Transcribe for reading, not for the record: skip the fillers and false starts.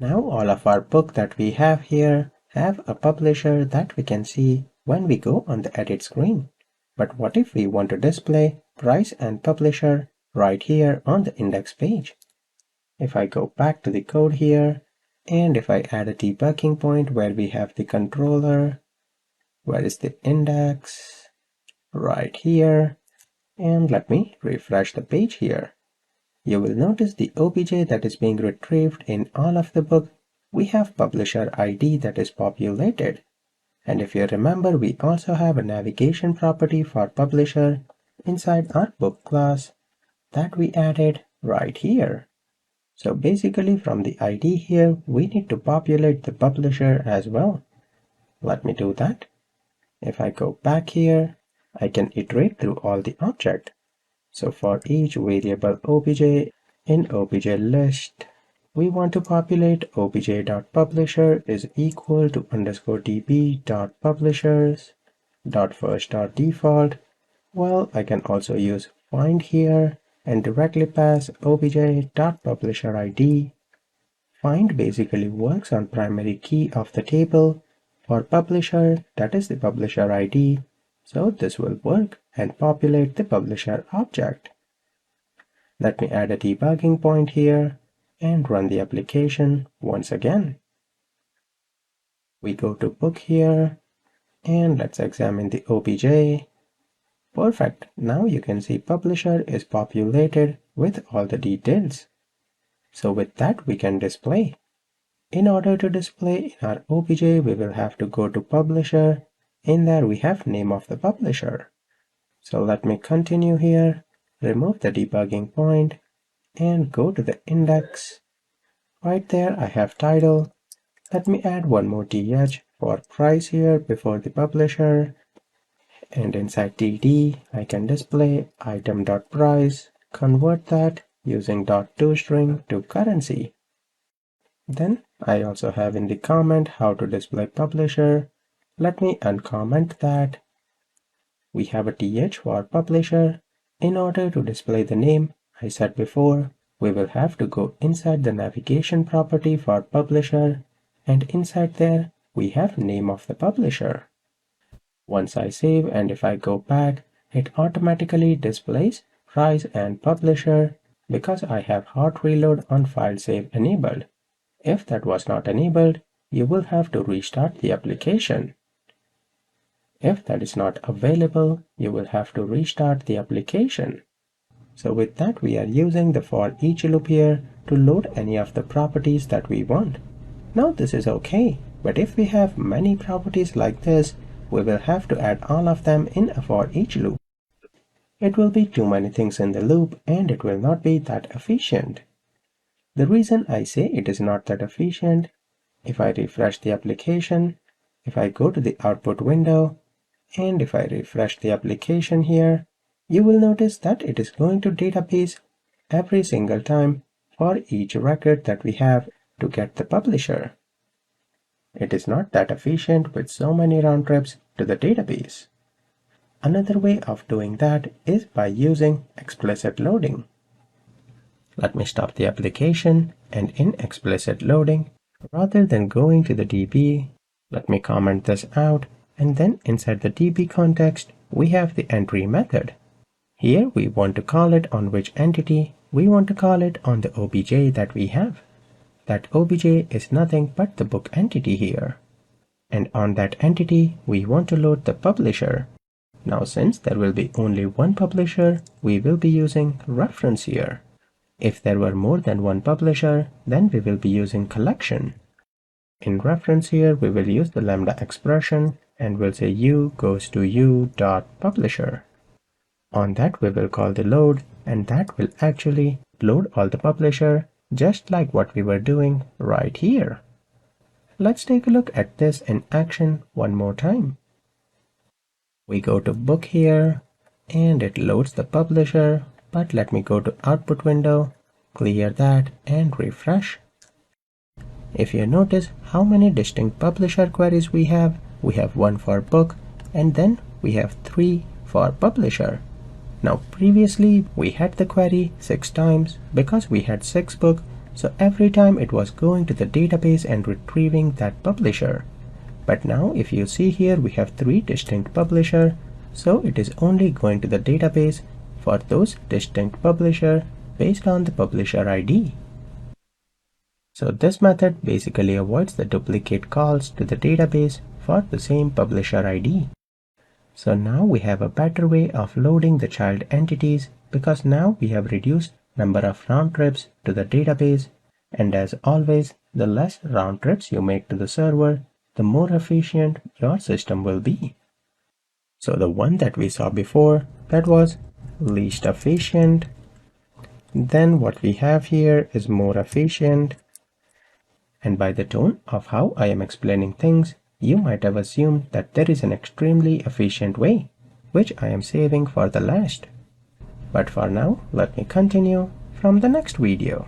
Now all of our book that we have here have a publisher that we can see when we go on the edit screen. But what if we want to display price and publisher right here on the index page? If I go back to the code here, and if I add a debugging point where we have the controller, where is the index? Right here. And let me refresh the page here. You will notice the obj that is being retrieved in all of the book. We have publisher ID that is populated. And if you remember, we also have a navigation property for publisher inside our book class that we added right here. So basically from the ID here, we need to populate the publisher as well. Let me do that. If I go back here, I can iterate through all the object. So for each variable obj in obj list, we want to populate obj.publisher is equal to _db.publishers.first.default. Well, I can also use find here and directly pass obj.publisher ID. Find basically works on primary key of the table. For publisher, that is the publisher ID. So this will work and populate the publisher object. Let me add a debugging point here and run the application once again. We go to book here and let's examine the obj. Perfect. Now you can see publisher is populated with all the details. So with that we can display. In order to display in our obj, we will have to go to publisher. In there we have name of the publisher. So let me continue here, remove the debugging point and go to the index. Right there I have title. Let me add one more th for price here before the publisher. And inside td I can display item.price, convert that using .toString to currency. Then I also have in the comment how to display publisher. Let me uncomment that. We have a th for publisher. In order to display the name, I said before, we will have to go inside the navigation property for publisher, and inside there we have name of the publisher. Once I save and if I go back, it automatically displays price and publisher because I have hot reload on file save enabled. If that was not enabled, you will have to restart the application. If that is not available, you will have to restart the application. So with that, we are using the for each loop here to load any of the properties that we want. Now this is okay, but if we have many properties like this, we will have to add all of them in a for each loop. It will be too many things in the loop and it will not be that efficient. The reason I say it is not that efficient, if I refresh the application, if I go to the output window, and if I refresh the application here, you will notice that it is going to database every single time for each record that we have to get the publisher. It is not that efficient with so many round trips to the database. Another way of doing that is by using explicit loading. Let me stop the application, and in explicit loading, rather than going to the DB, let me comment this out, and then inside the DB context, we have the entry method. Here we want to call it on which entity? We want to call it on the obj that we have. That obj is nothing but the book entity here. And on that entity, we want to load the publisher. Now since there will be only one publisher, we will be using reference here. If there were more than one publisher, then we will be using collection. In reference here, we will use the lambda expression and we'll say u goes to u.publisher. On that we will call the load, and that will actually load all the publisher just like what we were doing right here. Let's take a look at this in action one more time. We go to book here and it loads the publisher, but let me go to output window, clear that and refresh. If you notice how many distinct publisher queries we have one for book and then we have 3 for publisher. Now previously we had the query 6 times because we had 6 book So every time it was going to the database and retrieving that publisher. But now if you see here, we have three distinct publishers, so it is only going to the database for those distinct publisher based on the publisher ID. So this method basically avoids the duplicate calls to the database for the same publisher ID. So now we have a better way of loading the child entities because now we have reduced number of round trips to the database, and as always, the less round trips you make to the server, the more efficient your system will be. So the one that we saw before, that was least efficient. Then what we have here is more efficient. And by the tone of how I am explaining things, you might have assumed that there is an extremely efficient way, which I am saving for the last. But for now, let me continue from the next video.